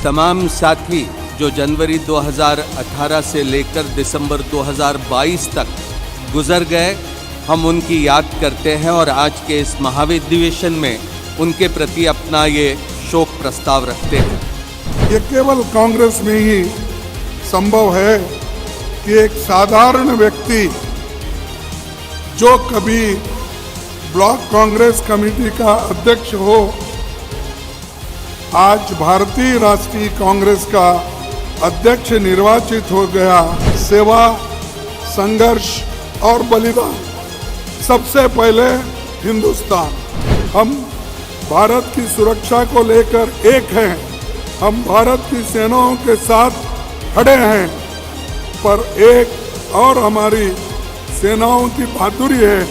तमाम साथी जो जनवरी 2018 से लेकर दिसंबर 2022 तक गुजर गए, हम उनकी याद करते हैं और आज के इस महाधिवेशन में उनके प्रति अपना ये शोक प्रस्ताव रखते हैं। ये केवल कांग्रेस में ही संभव है कि एक साधारण व्यक्ति जो कभी ब्लॉक कांग्रेस कमेटी का अध्यक्ष हो, आज भारतीय राष्ट्रीय कांग्रेस का अध्यक्ष निर्वाचित हो गया। सेवा, संघर्ष और बलिदान, सबसे पहले हिंदुस्तान। हम भारत की सुरक्षा को लेकर एक हैं, हम भारत की सेनाओं के साथ खड़े हैं, पर एक और हमारी सेनाओं की बहादुरी है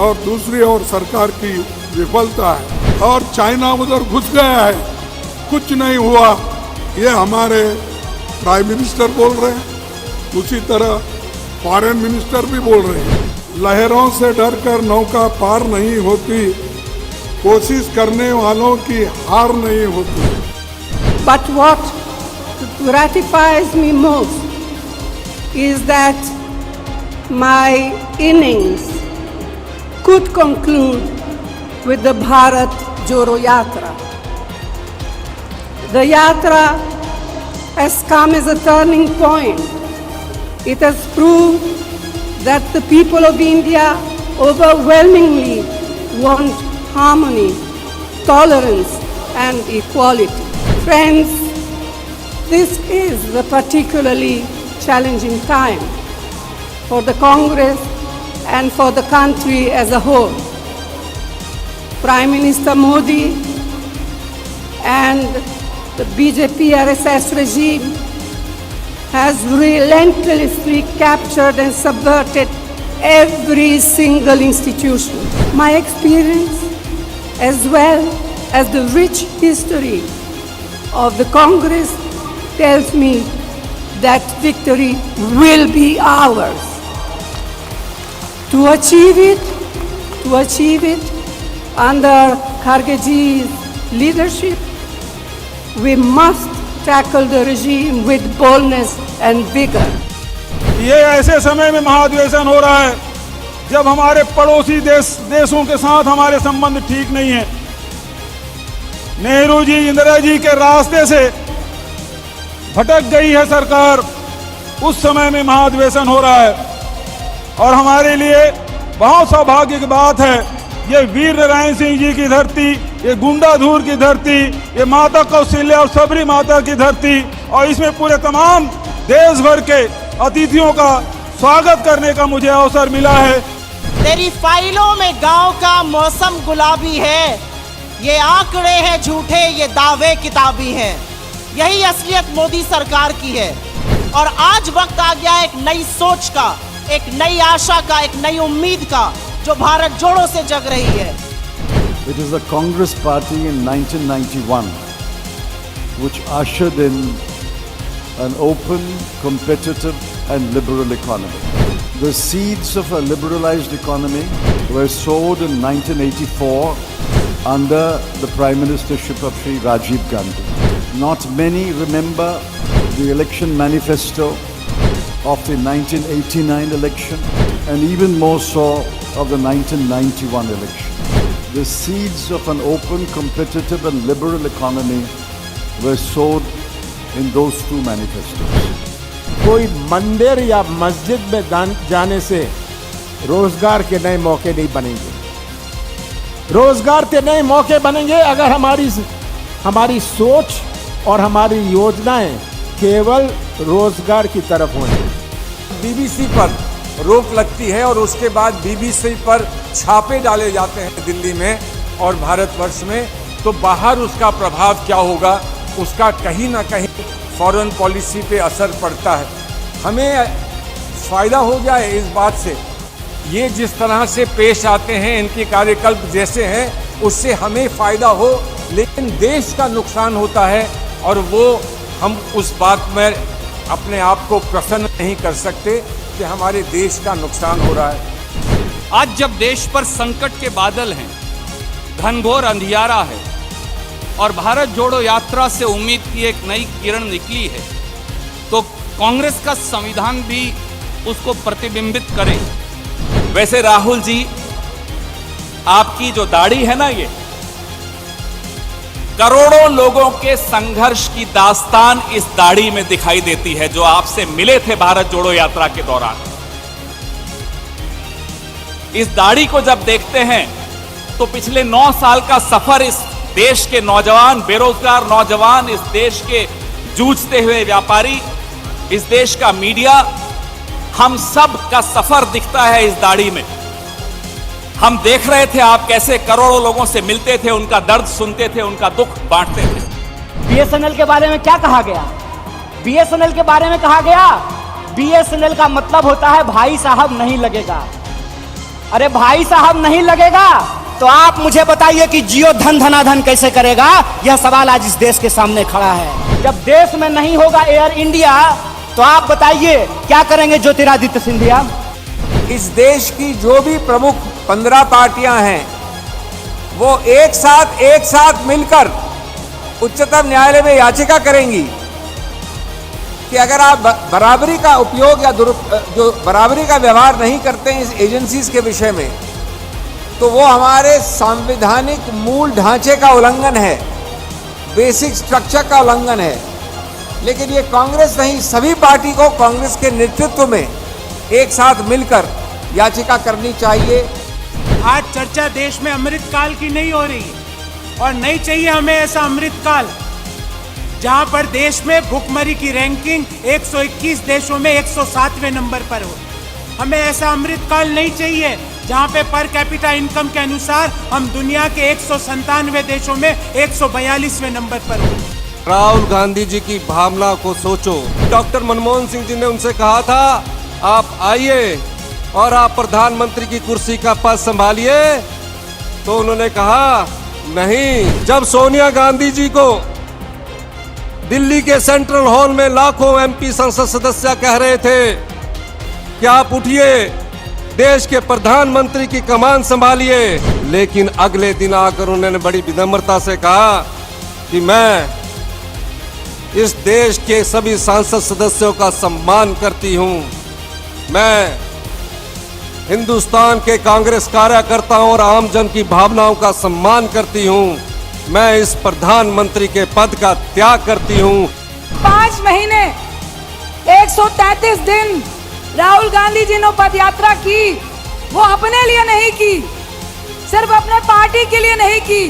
और दूसरी ओर सरकार की विफलता है। और चाइना उधर घुस गया है, कुछ नहीं हुआ, ये हमारे प्राइम मिनिस्टर बोल रहे हैं, उसी तरह फॉरेन मिनिस्टर भी बोल रहे हैं। लहरों से डरकर नौका पार नहीं होती, कोशिश करने वालों की हार नहीं होती। But what gratifies me most is that my innings could conclude with the Bharat Jodo Yatra. The Yatra has come as a turning point. It has proved that the people of India overwhelmingly want harmony, tolerance and equality. Friends, this is a particularly challenging time for the Congress and for the country as a whole. Prime Minister Modi and the BJP RSS regime has relentlessly captured and subverted every single institution. My experience, as well as the rich history of the Congress, tells me that victory will be ours. To achieve it under Khargeji's leadership, we must tackle the regime with boldness and vigor. ये ऐसे समय में महाधिवेशन हो रहा है जब हमारे पड़ोसी देशों के साथ हमारे संबंध ठीक नहीं है। नेहरू जी, इंदिरा जी के रास्ते से भटक गई है सरकार। उस समय में महाधिवेशन हो रहा है और हमारे लिए बहुत सौभाग्य की बात है। ये वीर नारायण सिंह जी की धरती, ये गुंडाधूर की धरती, ये माता कौशल्या और सबरी माता की धरती, और इसमें पूरे तमाम देश भर के अतिथियों का स्वागत करने का मुझे अवसर मिला है। तेरी फाइलों में गांव का मौसम गुलाबी है, ये आंकड़े हैं झूठे, ये दावे किताबी हैं। यही असलियत मोदी सरकार की है और आज वक्त आ गया एक नई सोच का, एक नई आशा का, एक नई उम्मीद का, जो भारत जोड़ों से जग रही है। It is the Congress Party in 1991 which ushered in an open, competitive and liberal economy. The seeds of a liberalized economy were sowed in 1984 under the Prime Ministership of Shri Rajiv Gandhi. Not many remember the election manifesto of the 1989 election and even more so of the 1991 election. The seeds of an open, competitive and liberal economy were sowed in those two manifestos. कोई मंदिर या मस्जिद में जाने से रोजगार के नए मौके नहीं बनेंगे। रोजगार के नए मौके बनेंगे अगर हमारी सोच और हमारी योजनाएं केवल रोजगार की तरफ हों। बीबीसी पर रोक लगती है और उसके बाद बीबीसी पर छापे डाले जाते हैं दिल्ली में और भारतवर्ष में, तो बाहर उसका प्रभाव क्या होगा, उसका कहीं ना कहीं फॉरेन पॉलिसी पे असर पड़ता है। हमें फ़ायदा हो जाए इस बात से, ये जिस तरह से पेश आते हैं, इनके कार्यकल्प जैसे हैं, उससे हमें फ़ायदा हो, लेकिन देश का नुकसान होता है और वो हम उस बात में अपने आप को प्रसन्न नहीं कर सकते कि हमारे देश का नुकसान हो रहा है। आज जब देश पर संकट के बादल हैं, घनघोर अंधियारा है और भारत जोड़ो यात्रा से उम्मीद की एक नई किरण निकली है, तो कांग्रेस का संविधान भी उसको प्रतिबिंबित करे। वैसे राहुल जी, आपकी जो दाढ़ी है ना, ये करोड़ों लोगों के संघर्ष की दास्तान इस दाढ़ी में दिखाई देती है, जो आपसे मिले थे भारत जोड़ो यात्रा के दौरान। इस दाढ़ी को जब देखते हैं तो पिछले 9 साल का सफर इस देश के नौजवान, बेरोजगार नौजवान, इस देश के जूझते हुए व्यापारी, इस देश का मीडिया, हम सब का सफर दिखता है इस दाढ़ी में। हम देख रहे थे आप कैसे करोड़ों लोगों से मिलते थे, उनका दर्द सुनते थे, उनका दुख बांटते थे। बीएसएनएल के बारे में क्या कहा गया? बीएसएनएल के बारे में कहा गया, बीएसएनएल का मतलब होता है भाई साहब नहीं लगेगा। अरे भाई साहब नहीं लगेगा तो आप मुझे बताइए कि जियो धन धनाधन कैसे करेगा? यह सवाल आज इस देश के सामने खड़ा है। जब देश में नहीं होगा एयर इंडिया तो आप बताइए क्या करेंगे ज्योतिरादित्य सिंधिया? इस देश की जो भी प्रमुख 15 पार्टियां हैं, वो एक साथ मिलकर उच्चतम न्यायालय में याचिका करेंगी कि अगर आप बराबरी का उपयोग या जो बराबरी का व्यवहार नहीं करते हैं इस एजेंसीज के विषय में, तो वो हमारे संवैधानिक मूल ढांचे का उल्लंघन है, बेसिक स्ट्रक्चर का उल्लंघन है। लेकिन ये कांग्रेस नहीं, सभी पार्टी को कांग्रेस के नेतृत्व में एक साथ मिलकर याचिका करनी चाहिए। आज चर्चा देश में अमृतकाल की नहीं हो रही है और नहीं चाहिए हमें ऐसा अमृतकाल जहां पर देश में भुखमरी की रैंकिंग 121 देशों में 107वें नंबर पर हो। हमें ऐसा अमृतकाल नहीं चाहिए जहां पे पर कैपिटा इनकम के अनुसार हम दुनिया के 197 देशों में 142वें नंबर पर हो। राहुल गांधी जी की भावना को सोचो। डॉक्टर मनमोहन सिंह जी ने उनसे कहा था आप आइए और आप प्रधानमंत्री की कुर्सी का पद संभालिए, तो उन्होंने कहा नहीं। जब सोनिया गांधी जी को दिल्ली के सेंट्रल हॉल में लाखों एमपी संसद सदस्य कह रहे थे कि आप उठिए, देश के प्रधानमंत्री की कमान संभालिए, लेकिन अगले दिन आकर उन्होंने बड़ी विनम्रता से कहा कि मैं इस देश के सभी सांसद सदस्यों का सम्मान करती हूं, मैं हिंदुस्तान के कांग्रेस कार्यकर्ताओं और आमजन की भावनाओं का सम्मान करती हूं, मैं इस प्रधानमंत्री के पद का त्याग करती हूं। 5 महीने 133 दिन राहुल गांधी जी ने पद यात्रा की, वो अपने लिए नहीं की, सिर्फ अपने पार्टी के लिए नहीं की।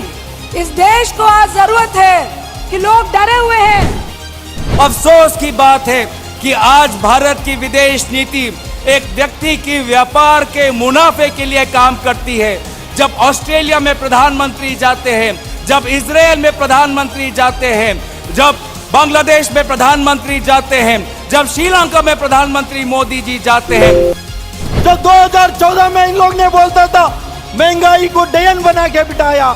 इस देश को आज जरूरत है कि लोग डरे हुए हैं। अफसोस की बात है कि आज भारत की विदेश नीति एक व्यक्ति की व्यापार के मुनाफे के लिए काम करती है। जब ऑस्ट्रेलिया में प्रधानमंत्री जाते हैं, जब इजराइल में प्रधानमंत्री जाते हैं, जब बांग्लादेश में प्रधानमंत्री जाते हैं, जब श्रीलंका में प्रधानमंत्री मोदी जी जाते हैं। जब 2014 में इन लोग ने बोलता था महंगाई को डयन बना के बिठाया,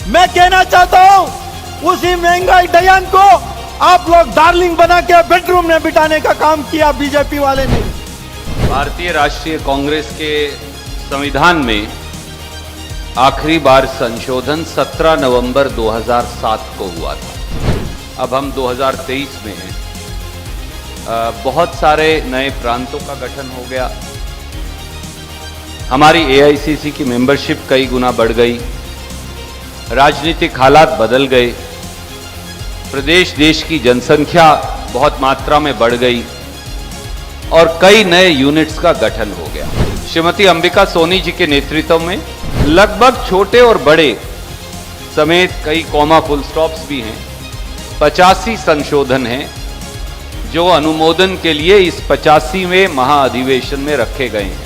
मैं कहना चाहता हूं उसी महंगाई डयन को आप लोग डार्लिंग बना के बेडरूम में बिठाने का काम किया बीजेपी वाले ने। भारतीय राष्ट्रीय कांग्रेस के संविधान में आखिरी बार संशोधन 17 नवंबर 2007 को हुआ था। अब हम 2023 में हैं। बहुत सारे नए प्रांतों का गठन हो गया, हमारी एआईसीसी की मेंबरशिप कई गुना बढ़ गई, राजनीतिक हालात बदल गए, प्रदेश देश की जनसंख्या बहुत मात्रा में बढ़ गई और कई नए यूनिट्स का गठन हो गया। श्रीमती अंबिका सोनी जी के नेतृत्व में लगभग छोटे और बड़े समेत कई कॉमा फुल स्टॉप्स भी हैं। 85 संशोधन हैं जो अनुमोदन के लिए इस 85वें महाअधिवेशन में रखे गए हैं।